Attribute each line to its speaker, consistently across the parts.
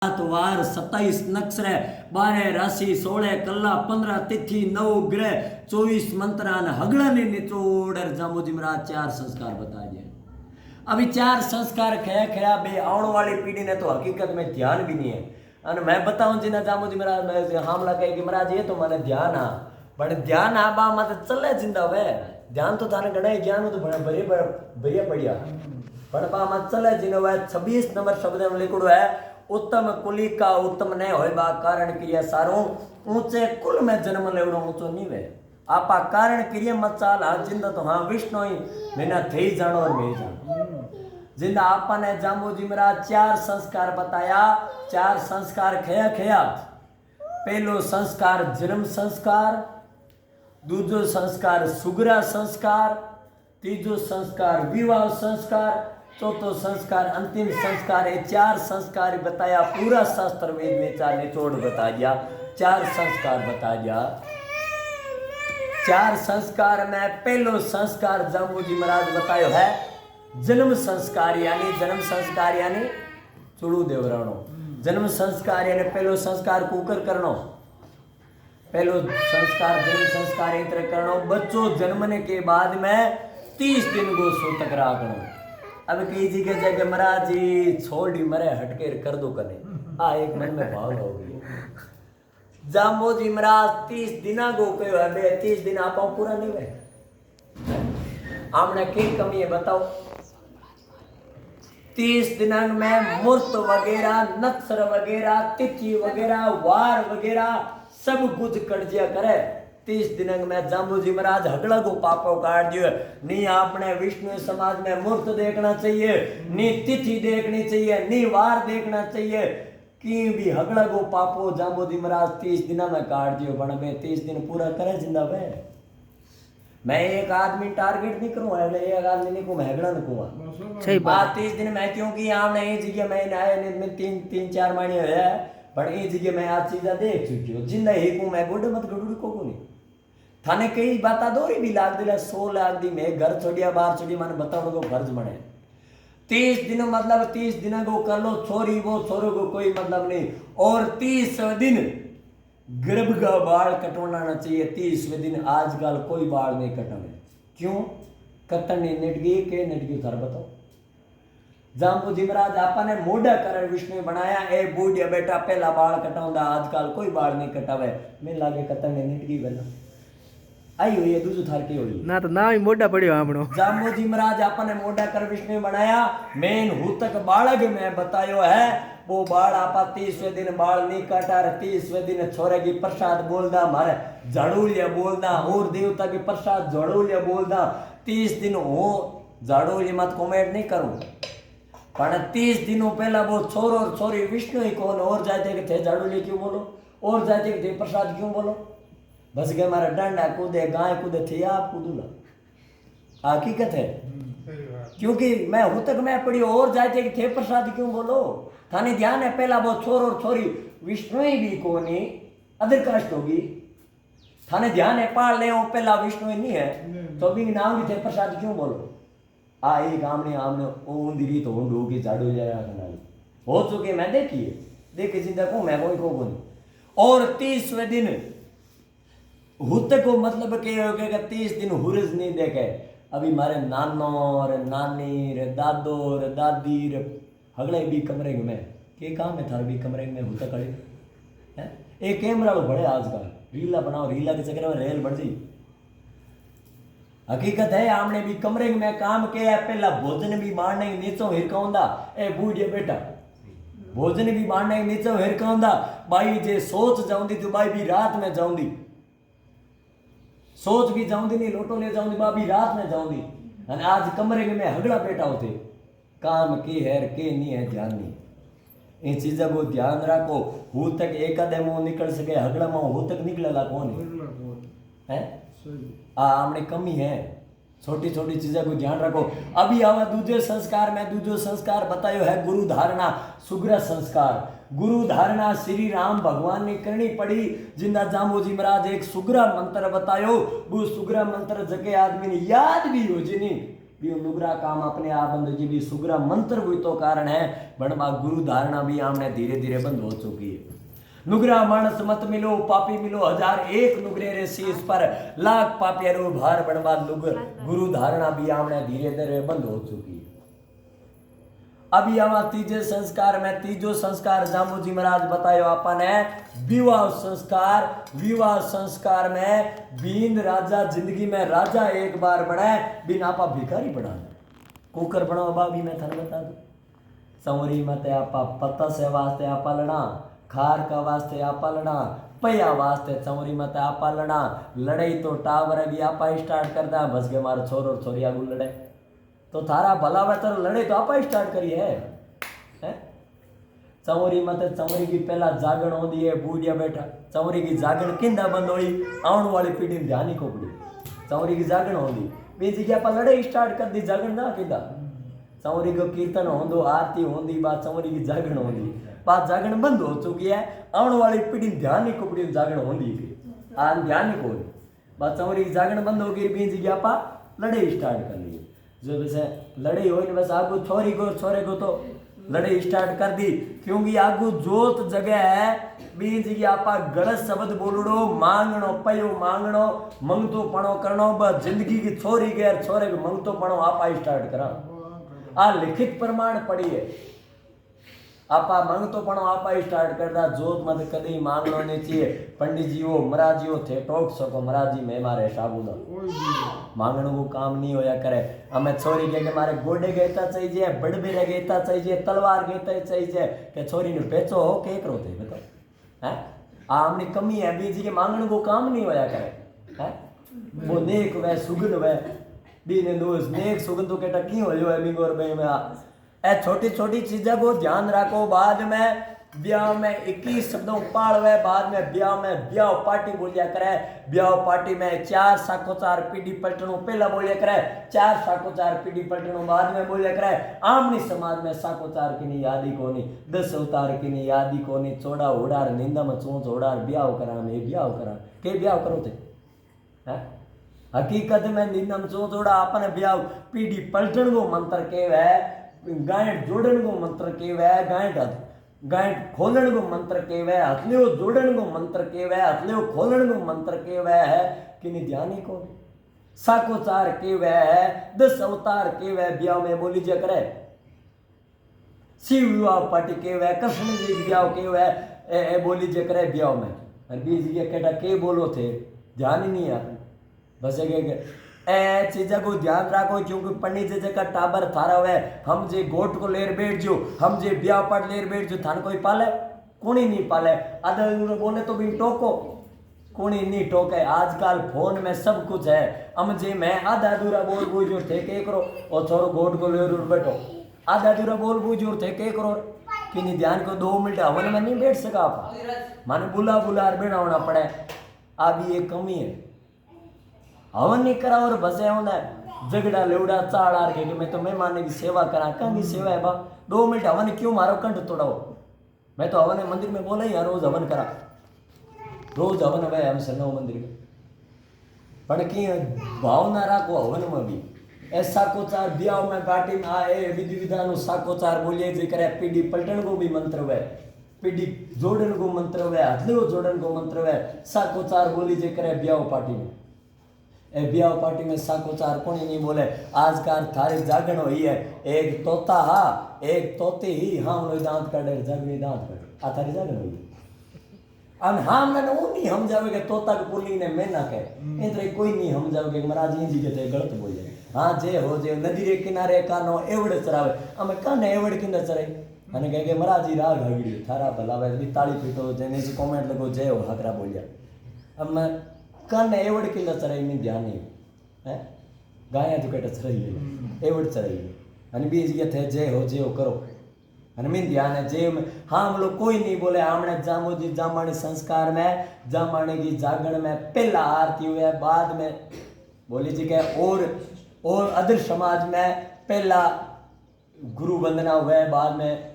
Speaker 1: वार 27 नक्षर 12 राशि 16 कला 15 तिथि 9 ग्रह 24 मंत्र हगड़ा ने निचोड़ जामोजी महाराज 4 संस्कार बता दिए। अभी 4 संस्कार खया खया बे आने वाली पीढ़ी ने तो हकीकत में ध्यान भी नहीं है। और मैं बताऊं जिन्हें जामोजी महाराज हमला कहे कि महाराज ये तो मैंने ध्यान आ पर ध्यान आबा मत चले जिंदा वे ध्यान तो थाने गणे ज्ञान तो बढ़िया बढ़िया पर बा मत चले जिन्हें वह 26 नंबर शब्द में लिखो है उत्तम कुली का उत्तम न होय बा कारण क्रिया सारो ऊंचे कुल में जन्म लेवड़ो ऊंचो नहीं वे आपा कारण क्रिया मत चाल हा जिंदा तो हाँ विष्णु ही बिना थे जानो और मैं जानो जिंदा आपा ने जामोजी महाराज 4 संस्कार बताया। 4 संस्कार खया खया पहलो संस्कार जन्म संस्कार, दूसरो संस्कार सुगरा संस्कार, तीसरो संस्कार विवाह संस्कार, चौथो संस्कार अंतिम संस्कार है। 4 संस्कार बताया पूरा शास्त्र वेद में 4 निचोड़ बता दिया 4 संस्कार बता दिया। 4 संस्कार में पहलो संस्कार जामोजी महाराज बतायो है जन्म संस्कार यानी चुड़ू देवराणो जन्म संस्कार यानी पहलो संस्कार कुकर करनो पहलो संस्कार जन्म संस्कार इंत्र करनो बच्चों जन्मने के बाद में 30 दिन को सूतक राखनो। अब कई जगह जाके महाराज जी छोड़ दी मरे हटके कर दो कने आ एक मन में भाव हो गई। जामोजी महाराज 30 दिना को कहो है बे 30 दिन आप पूरा नहीं हुए हमने की कमी है बताओ। 30 दिनांक में मुहूर्त वगैरह नक्षर वगैरह तिथि वगैरह वार वगैरह सब कुछ कट दिया करे। 30 दिनांक में जामोजी महाराज हगड़ा को पापो काट दियो नहीं आपने विष्णु समाज में मुहूर्त देखना चाहिए नी तिथि देखनी चाहिए नी वार देखना चाहिए कि भी हगड़ा को पापो जामोजी महाराज 30 दिना में काट दियो बन में 30 दिन पूरा करे जिंदा वे मैं एक आदमी टारगेट नहीं करूँ एक आदमी नहीं को मैं हगड़ा न कहूँगा सही बात 30 दिन मैं क्योंकि आपने ये जगह मैं आए में 3-4 महीने हुए पर ये जगह मैं आज चीज़ा देख चुकी हूँ जिंदा ही को मैं गुड मत गुड को नहीं थाने कई बात दोरी भी लाग दिला 100 लाख दी मैं घर छोड़िया बाहर छोड़ी मैंने बताओ को फर्ज बने 30 दिन मतलब 30 दिन को कर लो छोरी वो छोरो को कोई मतलब नहीं और 30 दिन गर्भ का बाल कटवाना चाहिए। 30वें दिन आजकल कोई बाल नहीं कटावे क्यों कतन ने नटगी के नटगी उतार बताओ। जामोजी महाराज आपा ने मोढ़ा कर विष्णु बनाया ए बूढ़िया बेटा पहला बाल कटाऊंगा आजकल कोई बाल नहीं कटावे मैं लागे कतन ने नटगी बना आई हुई है दूसरी थार की हुई ना तो ना ही मोढ़ा पड़ियो आपनो। जामोजी महाराज आपा ने मोढ़ा कर विष्णु बनाया मेन हूतक बालक में बतायो है वो बाल आपा 30वें दिन बाल नहीं काटा 30वें दिन छोरे की प्रसाद बोलदा मारे झाड़ू लिया बोलदा और देवता की प्रसाद झाड़ू लिया बोलदा 30 दिन हो झाड़ू लिया मत कमेंट नहीं करूं पर 30 दिनों पहला वो छोरो और छोरी विष्णु ही कौन और जाते कि थे झाड़ू लिया क्यों बोलो और जाते कि थे प्रसाद क्यों बोलो बस गए हमारा डंडा कूदे गाय कूदे थे आप कूदूला हकीकत है क्योंकि मैं हूं तक मैं पढ़ी और जाते कि थे प्रसाद क्यों बोलो थाने ध्यान है पहला वो छोर और छोरी विष्णु ही भी कोनी अदर कास्ट होगी थाने ध्यान है पाल ले पहला विष्णु ही नहीं है तो भी नाम भी थे प्रसाद क्यों बोलो आ एक आमने आमने ऊंधी तो ऊंड होगी झाड़ू जाएगा कनाली हो चुके मैं देखिए जिंदा को मैं कोई को नहीं और 30वें दिन हुत को मतलब के 30 दिन हुरज नहीं देखे अभी मारे नानो रे नानी रे दादो रे दादी रे हगड़े भी कमरे में के काम है थार भी कमरे में हुत खड़े हैं एक कैमरा लो बड़े आजकल रीला बनाओ रीला के चक्कर में रेल बढ़ जी हकीकत है आमने भी कमरे में काम किया पहला भोजन भी मारने नीचो हिरकाउंदा ए बूढ़िया बेटा भोजन भी मारने नीचो हिरकाउंदा बाई जे सोच जाऊंदी तो बाई भी रात में जाऊंदी सोच भी जाऊंदी नहीं लोटो ले जाऊंदी बाबी रात में जाऊंदी और आज कमरे में हगड़ा बैठा होते काम के है के नहीं है ध्यान नहीं इन चीजों को ध्यान रखो हूँ तक एक आधे मुंह निकल सके हगड़ा मुंह हूँ तक निकलेला कौन है हमने कमी है छोटी छोटी चीजों को ध्यान रखो। अभी आवा दूसरे संस्कार में दूसरो संस्कार बतायो है गुरु धारणा सुग्र संस्कार गुरु धारणा श्री राम भगवान ने करनी पड़ी जिंदा जामोजी महाराज एक सुग्र मंत्र बतायो वो सुग्र मंत्र जगे आदमी ने याद भी हो जिनी भी नुगरा काम अपने आप बंद जी भी सुगरा मंत्र हुई तो कारण है बनवा गुरु धारणा भी हमने धीरे धीरे बंद हो चुकी है। नुगरा मानस मत मिलो पापी मिलो 1001 नुगरे रे शीश पर लाख पापी रो भार बनवा गुरु धारणा भी हमने धीरे धीरे बंद हो चुकी है। अभी आवा तीजे संस्कार में तीजो संस्कार जामोजी महाराज बतायो आपने विवाह संस्कार। विवाह संस्कार में बींद राजा जिंदगी में राजा एक बार बने बिन आपा भिखारी बना कुकर बनाओ बाबी में थन बता दो संवरी मत आपा पत्ता से वास्ते आपा लड़ा खार का वास्ते आपा लड़ा पया वास्ते चौरी मत आपा लड़ा लड़ाई तो टावर भी आपा स्टार्ट कर दा बस के मारो छोरो और छोरी आगू लड़े तो थारा भला वे तो लड़े तो आपा स्टार्ट करी है चौरी मत चौरी की पहला जागण होती है बूढ़िया बैठा चौरी की जागण किंदा बंद हुई आने वाली पीढ़ी में ध्यान ही खोपड़ी चौरी की जागण होती बीजी की आपा लड़े स्टार्ट कर दी जागण ना किंदा चौरी को कीर्तन होंदो आरती होंदी बात चौरी की जागण होंदी बात जागण बंद हो चुकी है आने वाली पीढ़ी में ध्यान ही खोपड़ी जागण होंदी आन ध्यान ही कोई बात चौरी की जागण बंद हो गई बीजी की आपा लड़े स्टार्ट कर ली जो वैसे लड़ाई हो बस आगू छोरी को छोरे को तो लड़ाई स्टार्ट कर दी क्योंकि आगू जोत जगह है बीज की आपा गलत शब्द बोलड़ो मांगनो पयो मांगनो मंगतो पणो करनो बस जिंदगी की छोरी गैर छोरे को मंगतो पणो आपा स्टार्ट करा आ लिखित प्रमाण पड़ी है आपा मंगतो पणो आपा स्टार्ट करता जोत मत कदी मांगनो नहीं चाहिए पंडित जी वो महाराज जी थे टोक सको महाराज जी मैं मारे साबुनो मांगने को काम नहीं होया करे हमें छोरी के मारे गोडे गेता चाहिए बड़बेरे गेता चाहिए तलवार गेता चाहिए के छोरी ने बेचो हो के करो थे बताओ हैं आ हमने कमी है बीजी के मांगने को काम नहीं होया करे हैं वो नेक वे सुगन वे बीने दोस नेक सुगन तो केटा की हो है मिंगोर बे में ए छोटी छोटी चीजों को ध्यान रखो बाद में ब्याह में 21 शब्दों पाल हुए बाद में ब्याह पार्टी बोलिया करे ब्याह पार्टी में 4 साकोचार पीढ़ी पलटनों पहला बोलिया करे 4 साकोचार पीढ़ी पलटनों बाद में बोलिया करे आमनी समाज में साकोचार की नहीं यादी कोनी 10 अवतार की नहीं यादी कोनी चौड़ा उड़ार निंदा में चोंच उड़ार ब्याह करा में ब्याह करा के ब्याह करो थे हैं हकीकत में निंदा में चोंच उड़ा अपने ब्याह पीढ़ी पलटन को मंत्र के है गांठ जोड़न को मंत्र के वे गांठ खोलन को मंत्र के वे हथलियो जोड़न को मंत्र के वे हथलियो खोलन को मंत्र के वे है कि नहीं ध्यान ही को साकोचार के वे है 10 अवतार के वे ब्याह में बोली जा करे शिव विवाह पार्टी के वे कृष्ण जी ब्याह के वे बोली जा करे ब्याह में और बीज ये केटा के बोलो थे ध्यान ही नहीं आता बस ए चीजा को ध्यान रखो क्योंकि पंडित जी का टाबर थारा हुआ हम जे गोट को लेर बैठ जो हम जे ब्याह पर लेर बैठ जो थान कोई पाले कोनी नहीं पाले आधा बोले तो भी टोको कोनी नहीं टोके आजकल फोन में सब कुछ है हम जे मैं आधा अधूरा बोल बूझो थे के करो और छोरो गोट को लेर बैठो आधा अधूरा बोल बूझो थे के करो कि नहीं ध्यान को 2 मिनट हवन में नहीं बैठ सका आप माने बुला बैठाना पड़े अभी ये कमी है हवन नहीं करा और बसे होना झगड़ा लेवड़ा चाड़ आर के मैं तो मेहमान की सेवा करा कहाँ की सेवा है बा 2 मिनट हवन क्यों मारो कंठ तोड़ाओ मैं तो हवन मंदिर में बोला ही रोज हवन करा रोज हवन है हम सन्नो मंदिर में पर की भावना रखो हवन में भी ऐसा कोचार ब्याह में गाटी में आए विधि विधान साकोचार बोलिए जी करे पीढ़ी पलटन को भी मंत्र हुए पीढ़ी जोड़न को मंत्र हुए हथलियो जोड़न को मंत्र हुए साकोचार बोली जे करे ब्याह पार्टी में ब्याह पार्टी में साकोचार कोनी नहीं बोले आजकल थारी जागण हुई है एक तोता हा एक तोते ही हाँ दांत काटे जागनी दांत काटे आ थारी जागण हुई अन हाँ मैंने वो नहीं हम जावे के तोता के पुल्ली ने मैं ना कहे इतने कोई नहीं हम जावे के महाराज जी के थे गलत बोले हाँ जे हो जे नदी रे किनारे कानो एवड़े चरावे हमें काने एवड़ किंदा चराई अने कहे के महाराज जी राग हगड़ी थारा भलावे भी ताली पीटो जेने से कमेंट लगो जय हो हकरा बोलिया अब मैं कन एवड़ किंदा चराई में ध्यान नहीं है गाया तो केटा चराई एवड़ चराई अने बीज के थे जय हो करो अने में ध्यान है जय में हाँ हम लोग कोई नहीं बोले हमने जामो जी जामानी संस्कार में जामानी की जागरण में पहला आरती हुआ बाद में बोली जी के और अदर समाज में पहला गुरु वंदना हुआ बाद में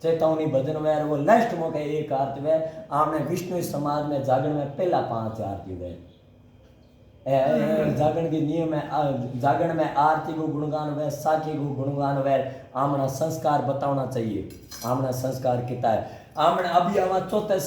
Speaker 1: चेतावनी भजन हुआ वो लास्ट मौके एक आरती हुआ आमने विष्णु समाज में जागरण में पहला 5 आरती हुए जागरण के नियम है जागरण में आरती को गुणगान व साखी को गुणगान व आमना संस्कार बताना चाहिए। आमना संस्कार किता है आमना अभी आवा चौथे